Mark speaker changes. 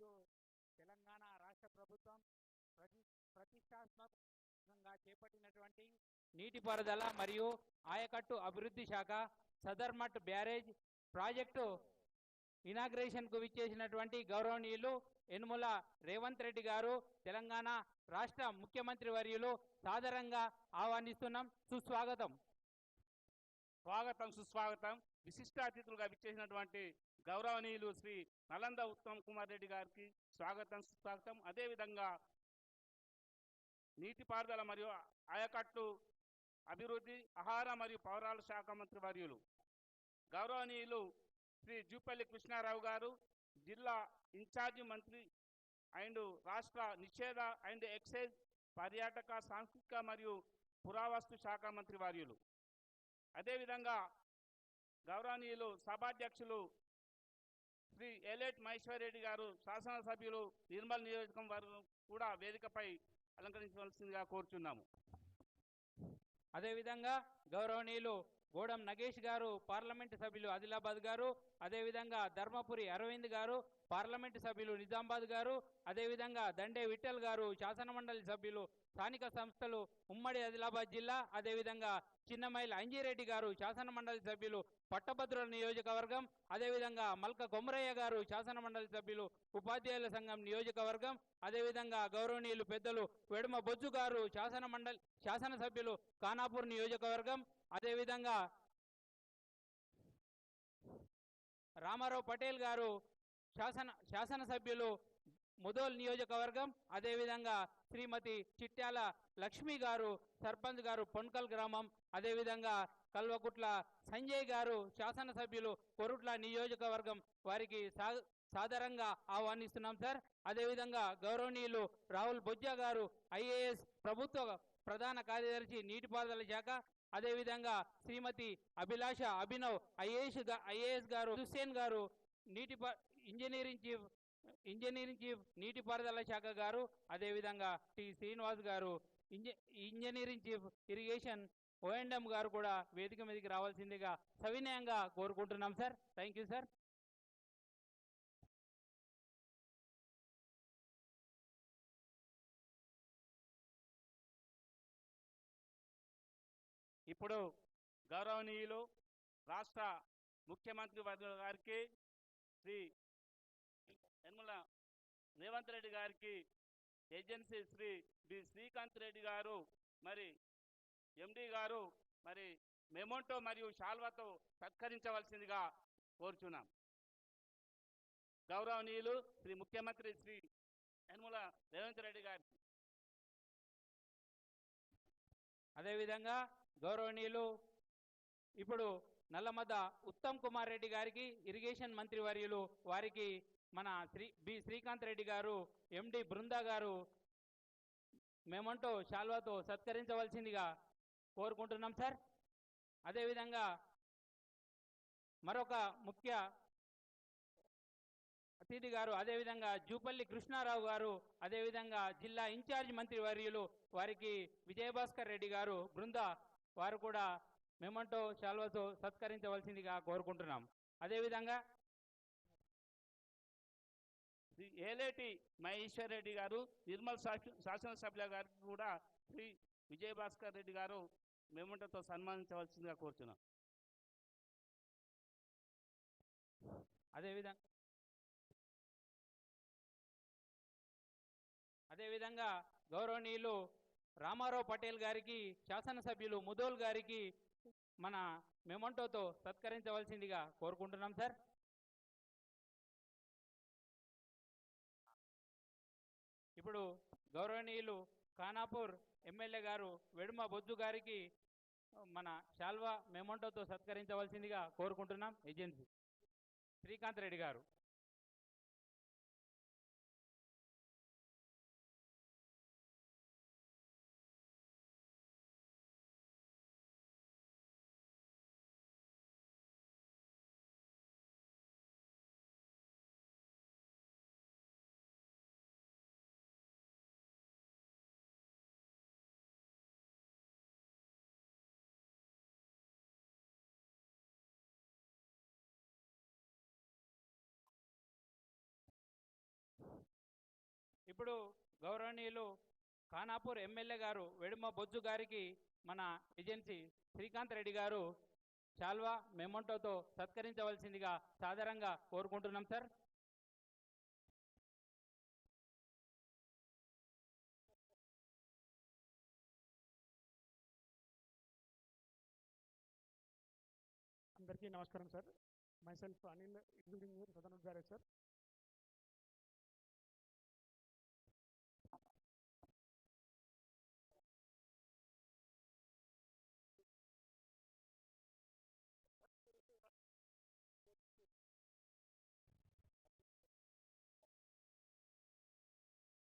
Speaker 1: ఈరోజు తెలంగాణ రాష్ట్ర ప్రభుత్వం ప్రతిష్టాత్మకంగా చేపట్టినటువంటి నీటిపారుదల మరియు ఆయకట్టు అభివృద్ధి శాఖ సదర్మట్ బ్యారేజ్ ప్రాజెక్టు ఇనాగ్రేషన్కు విచ్చేసినటువంటి గౌరవనీయులు యనుమల రేవంత్ రెడ్డి గారు తెలంగాణ రాష్ట్ర ముఖ్యమంత్రి వర్యులు సాదరంగా ఆహ్వానిస్తున్నాం. సుస్వాగతం.
Speaker 2: స్వాగతం, సుస్వాగతం. విశిష్ట అతిథులుగా విచ్చేసినటువంటి గౌరవనీయులు శ్రీ నలంద ఉత్తమ్ కుమార్ రెడ్డి గారికి స్వాగతం, సుస్వాగతం. అదేవిధంగా నీటిపారుదల మరియు ఆయకట్టు అభివృద్ధి, ఆహార మరియు పౌరాల శాఖ మంత్రి వర్యులు గౌరవనీయులు శ్రీ జూపల్లి కృష్ణారావు గారు, జిల్లా ఇన్ఛార్జి మంత్రి అండ్ రాష్ట్ర నిషేధ అండ్ ఎక్సైజ్, పర్యాటక, సాంస్కృతిక మరియు పురావస్తు శాఖ మంత్రి వర్యులు. అదేవిధంగా గౌరవనీయులు సభాధ్యక్షులు శ్రీ ఎలేట్ మహేశ్వర్ రెడ్డి గారు, శాసనసభ్యులు నిర్మల్ నియోజకవర్గం వారు కూడా వేదికపై అలంకరించవలసిందిగా కోరుచున్నాము.
Speaker 1: అదేవిధంగా గౌరవనీయులు గోడం నగేష్ గారు, పార్లమెంటు సభ్యులు ఆదిలాబాద్ గారు, అదేవిధంగా ధర్మపురి అరవింద్ గారు, పార్లమెంటు సభ్యులు నిజామాబాద్ గారు, అదేవిధంగా దండే విఠల్ గారు, శాసనమండలి సభ్యులు స్థానిక సంస్థలు ఉమ్మడి ఆదిలాబాద్ జిల్లా, అదేవిధంగా చిన్నమైల అంజిరెడ్డి గారు, శాసనమండలి సభ్యులు పట్టభద్రుల నియోజకవర్గం, అదేవిధంగా మల్క కొమరయ్య గారు, శాసనమండలి సభ్యులు ఉపాధ్యాయుల సంఘం నియోజకవర్గం, అదేవిధంగా గౌరవనీయులు పెద్దలు వెడుమ బొజ్జు గారు, శాసనసభ్యులు ఖానాపూర్ నియోజకవర్గం, అదేవిధంగా రామారావు పటేల్ గారు, శాసనసభ్యులు ముదోల్ నియోజకవర్గం, అదేవిధంగా శ్రీమతి చిట్యాల లక్ష్మి గారు, సర్పంచ్ గారు, పొన్కల్ గ్రామం, అదేవిధంగా కల్వకుట్ల సంజయ్ గారు, శాసనసభ్యులు కొరుట్ల నియోజకవర్గం వారికి సాదరంగా ఆహ్వానిస్తున్నాం సార్. అదేవిధంగా గౌరవనీయులు రాహుల్ బొజ్జా గారు, ఐఏఎస్, ప్రభుత్వ ప్రధాన కార్యదర్శి నీటిపారుదల శాఖ, అదేవిధంగా శ్రీమతి అభిలాష అభినవ్ ఐఏఎస్ గారు, హుస్సేన్ గారు ఇంజనీరింగ్ చీఫ్ నీటిపారుదల శాఖ గారు, అదేవిధంగా టి శ్రీనివాస్ గారు ఇంజనీరింగ్ చీఫ్ ఇరిగేషన్ ఓఎండ్ఎం గారు కూడా వేదిక మీదకి రావాల్సిందిగా సవినయంగా కోరుకుంటున్నాం సార్. Thank you sir.
Speaker 2: ఇప్పుడు గౌరవనీయులు రాష్ట్ర ముఖ్యమంత్రి వర్యుల గారికి, శ్రీ యనుమల రేవంత్ రెడ్డి గారికి ఏజెన్సీ శ్రీ బి శ్రీకాంత్ రెడ్డి గారు, మరి ఎండి గారు, మరి మెమోంటో మరియు శాల్వాతో సత్కరించవలసిందిగా కోరుచున్నాం. గౌరవనీయులు శ్రీ ముఖ్యమంత్రి శ్రీ యనుమల రేవంత్ రెడ్డి గారికి.
Speaker 1: అదేవిధంగా గౌరవనీయులు ఇప్పుడు నల్లమద్ద ఉత్తమ్ కుమార్ రెడ్డి గారికి ఇరిగేషన్ మంత్రి వర్యులు వారికి మన శ్రీకాంత్ రెడ్డి గారు, ఎండి బృందా గారు మెమోంటో శాల్వాతో సత్కరించవలసిందిగా కోరుకుంటున్నాం సార్. అదేవిధంగా మరొక ముఖ్య అతిథి గారు, అదేవిధంగా జూపల్లి కృష్ణారావు గారు, అదేవిధంగా జిల్లా ఇన్ఛార్జ్ మంత్రి వర్యులు వారికి విజయభాస్కర్ రెడ్డి గారు బృంద వారు కూడా మెమోంటో శాల్వాతో సత్కరించవలసిందిగా కోరుకుంటున్నాం. అదేవిధంగా
Speaker 2: శ్రీ ఏలేటి మహేశ్వర్ రెడ్డి గారు, నిర్మల్ శాసనసభ్యుల గారికి కూడా శ్రీ విజయభాస్కర్ రెడ్డి గారు మెమోంటోతో సన్మానించవలసిందిగా కోరుతున్నాం.
Speaker 1: అదేవిధంగా గౌరవనీయులు రామారావు పటేల్ గారికి, శాసనసభ్యులు ముదోల్ గారికి మన మెమోంటోతో సత్కరించవలసిందిగా కోరుకుంటున్నాం సార్. ఇప్పుడు గౌరవనీయులు ఖానాపూర్ ఎమ్మెల్యే గారు వెడుమ బొజ్జు గారికి మన శాల్వా మెమోంటోతో సత్కరించవలసిందిగా కోరుకుంటున్నాం. ఏజెన్సీ శ్రీకాంత్ రెడ్డి గారు. ఇప్పుడు గౌరవనీయులు ఖానాపూర్ ఎమ్మెల్యే గారు వెడుమ బొజ్జు గారికి మన ఏజెన్సీ శ్రీకాంత్ రెడ్డి గారు శాల్వా మెమోంటోతో సత్కరించవలసిందిగా సాదరంగా కోరుకుంటున్నాం సార్.
Speaker 3: అందరికీ నమస్కారం sir. My self Anil, executive engineer, southern sir.